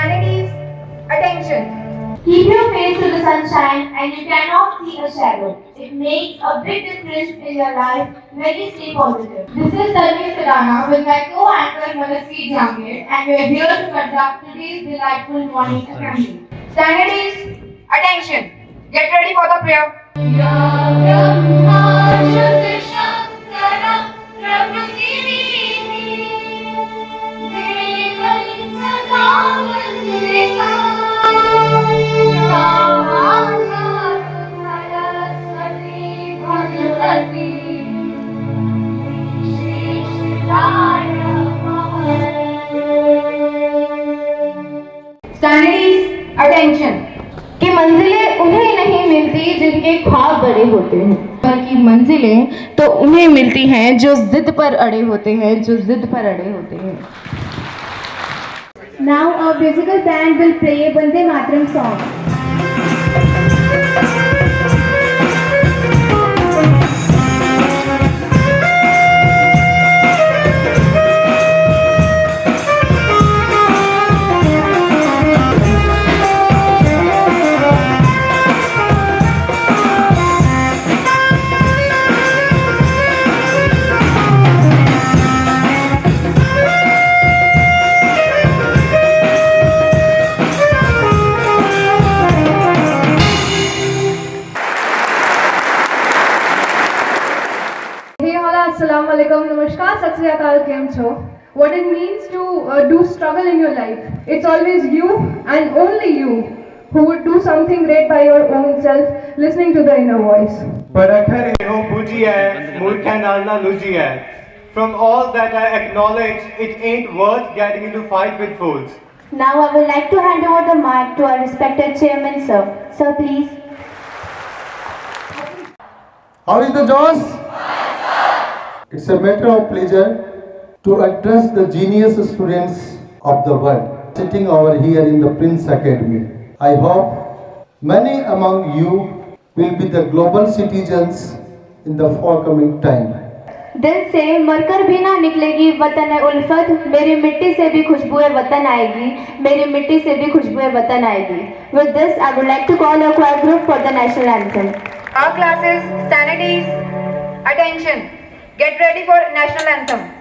Standards, attention. Keep your face to the sunshine and you cannot see a shadow. It makes a big difference in your life when you stay positive. This is Tanvi Sirana with my co-anchor Nursery Jangir and we are here to conduct today's delightful morning assembly. Standards, attention. Get ready for the prayer. Standards, attention. कि मंजिलें उन्हें नहीं मिलती जिनके ख्वाब बड़े होते हैं, बल्कि मंजिलें तो उन्हें मिलती हैं जो जिद पर अड़े होते हैं, जो जिद पर अड़े होते हैं. Now our musical band will play Vande Mataram song. Assalamu alaikum, namaskar, sat sri akal, kem cho. What it means to do struggle in your life. It's always you and only you who would do something great by your own self, listening to the inner voice. From all that I acknowledge, it ain't worth getting into fight with fools. Now I would like to hand over the mic to our respected chairman, sir. Sir, please. How is the Joss? It's a matter of pleasure to address the genius students of the world sitting over here in the Prince Academy. I hope many among you will be the global citizens in the forthcoming time. दिल से मरकर भी ना निकलेगी वतन उल्फत, मेरी मिट्टी से भी खुशबुए वतन आएगी, मेरी मिट्टी से भी खुशबुए वतन आएगी. With this, I would like to call a choir group for the national anthem. Our classes, standards, attention. Get ready for national anthem.